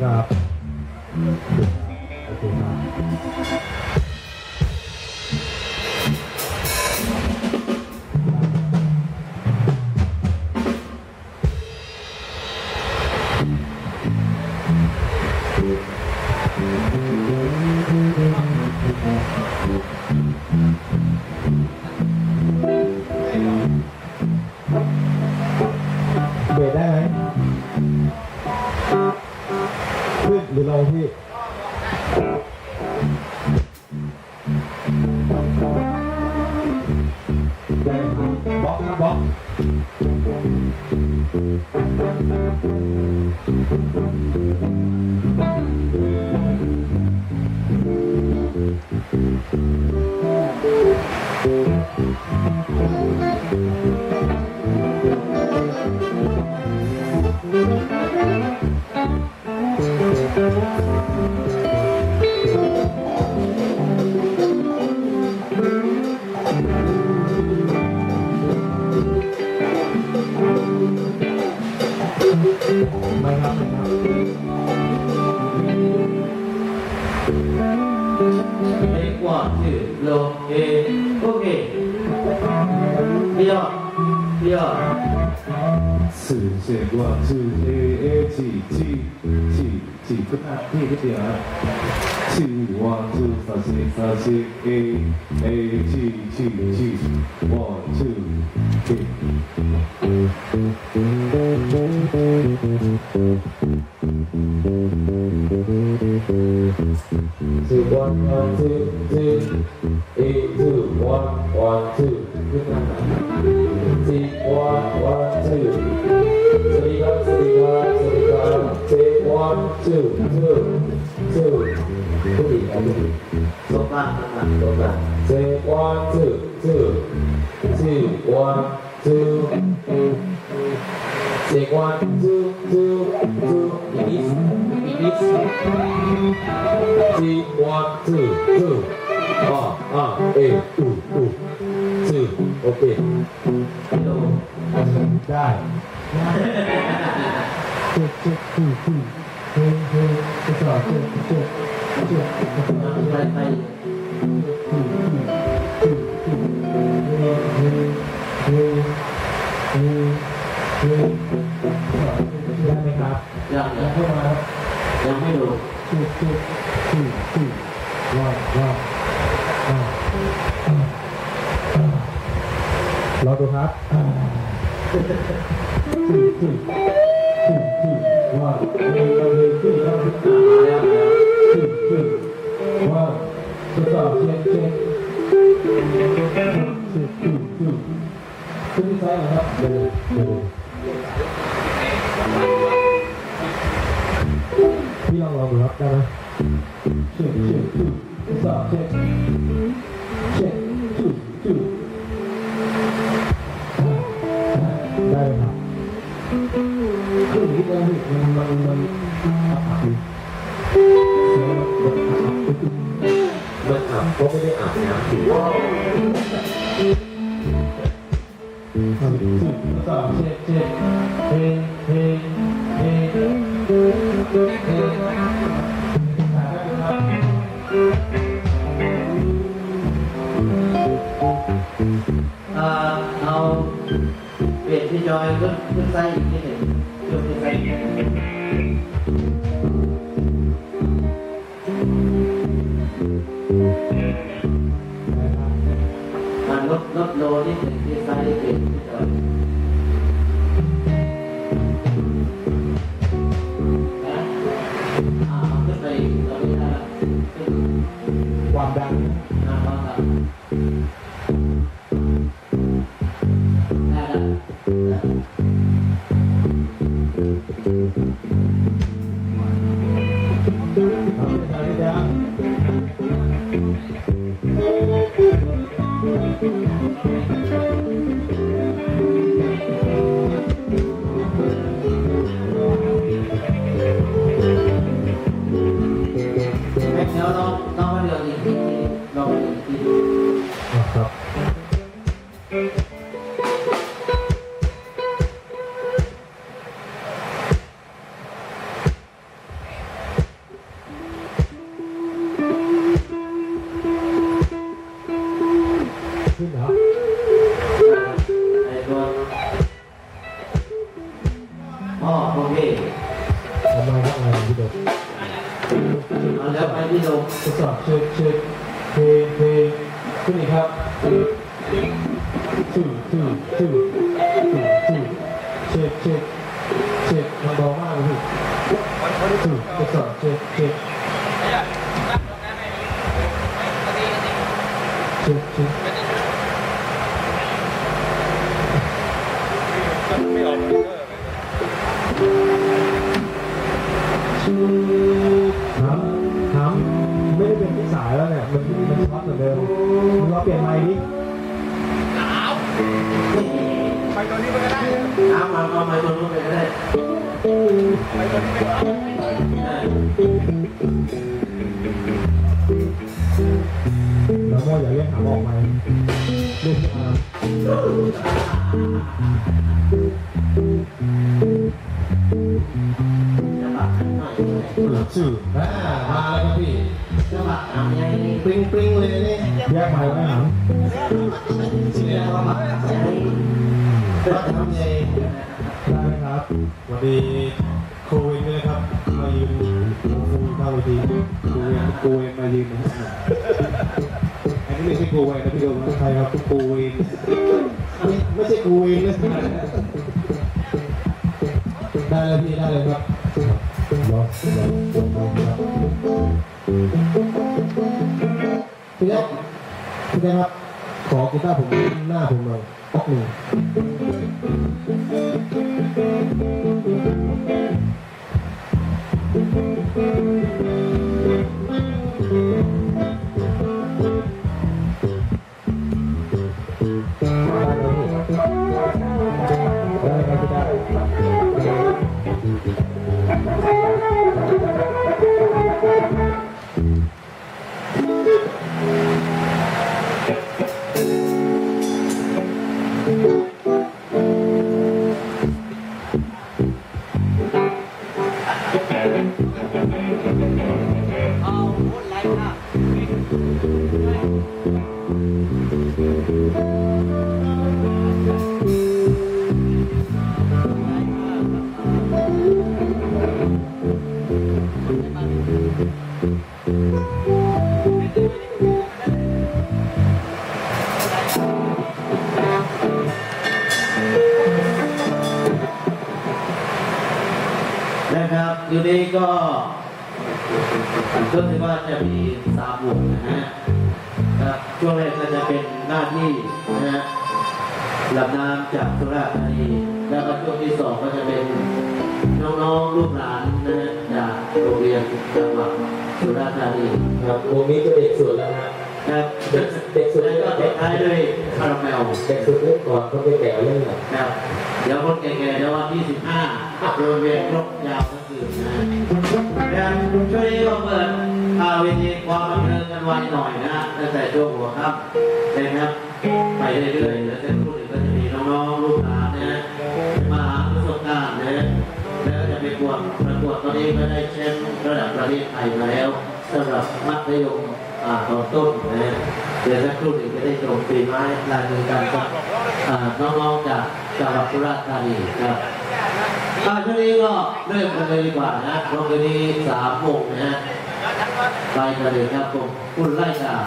ครับโอเคครับเบรดได้ไหมขึ้นหรือลงพี่ได้ครับบล็อกครับบล็อกไม่ครับไม่ครับเอกว่าชื่อโลเอโอเคเดียวเดียว四线挂是 A A 七七七七不打屁不点七one two 三 A A 七七七 one two three 2 1 2 2 8 2 1 1 2ขึ้นมา4 1 1 2สวัสดีครับสวัสดีครับสวัสดีครับ4 1 2 2 2ผู้หญิงครับผู้หญิง สมบัตินะครับสมบัติ 4 1 2 2 2 1 2 4 1 2 2 2 English English 4 1 2 2A 2 โอเค โล ได้เจ็ดเจ็ดคู่เฮ้เฮ้เจ็ดเจ็ดไปไปได้ไหมครับยังเข้ามาครับ ยังไม่ดูว้าวรอดูครับว้าวว้าวทดสอบเช็คขึ้นที่ซ้ายครับเดี๋ยวพี่ลองดูครับได้ไหมเช็คทดสอบเช็คได้ครับคืออย่างนี้ได้มันอาบก็ไม่ได้อาบน้ำสิทดสอบเช็คเเอาเปลี่ยนที่จอยขึ้นไส้อีกนิดหนึ่งยกขึ้นไส้ลดโลนิดหนึ่งที่ไส้เปลี่ยนที่จอยขึ้นไปตอนนี้ได้แล้วความดังความดันได้แล้วเรามาเรียนอีกทีเราไปอีกทีครับ พ่อโอเค เอามาครับอะไรพี่โดด เอาแล้วไปที่โดม ทดสอบเช็คเทขึ้นอีกครับชื่อเช็คมันเบามากเลยพี่ทดสอบเช็คถามไม่ได้เป็นที่สายแล้วเนี่ยมันช็อตเหมือนเดิมมึงรอเปลี่ยนไมค์ดิ น้ำมาไปตัวนู้นไปก็ได้ แล้วโม่อย่าเรียกหาออกไมค์เรียกที่อาร์มชื่อมาแล้วครับพี่ จังหวะทำยังไง ปริงเลยนี่แยกไมค์ไว้หามชื่ออะไรครับก็ทำไงได้ครับสวัสดีโควิดด้วยนะครับมายืนฟูข้างเวที กูเองมายืนนะอันนี้ไม่ใช่กูเองนะพี่โดมนะ ใครครับ กูเอง ไม่ใช่กูเองนะได้เลยพี่ได้เลยครับรอครับพี่แจ๊คครับขอกีตาร์ผมหน้าผมหน่อยป๊อกหนึ่งนะครับอยู่นี้ก็ก็ถือว่าจะมี3 วงนะฮะครับช่วงแรกก็จะเป็นหน้าที่นะฮะลำน้ำจากสุราษฎร์ธานีแล้วก็ช่วงที่2ก็จะเป็นน้องๆลูกหลานนะฮะจากโรงเรียนจังหวัดสุราษฎร์ธานี ครับวงนี้จะเด็กสุดแล้วนะครับเด็กสุด แล้วก็ปิดท้ายด้วยคาราเมล เด็กสุดเล่นก่อนเขาไปแก่เล่นหน่อย ครับเดี๋ยวคนแก่ๆเดี๋ยววันที่15โดยเวียนครบยาวทั้งคืนนะแล้วช่วงนี้ก็เปิดเวทีความบันเทิงกันวันหน่อยนะตั้งแต่ช่วงหัวค่ำนะครับไปเรื่อยๆแล้วเส้นรุ่นอื่นก็จะมีน้องๆลูกหลานนะมาหาประสบการณ์นะแล้วจะไปประกวดตอนนี้ก็ได้แชมป์ระดับประเทศไทยมาแล้วสำหรับมัธยมตอนต้นนะเดี๋ยวสักครู่หนึ่งจะได้ชมฝีไม้ลายมือกันกับน้องๆจากจังหวัดสุราษฎร์ธานีครับช่วงนี้ก็เริ่มกันเลยดีกว่านะเพราะวันนี้3 โมงนะฮะไปกันเลยครับผมคุณไล่จาก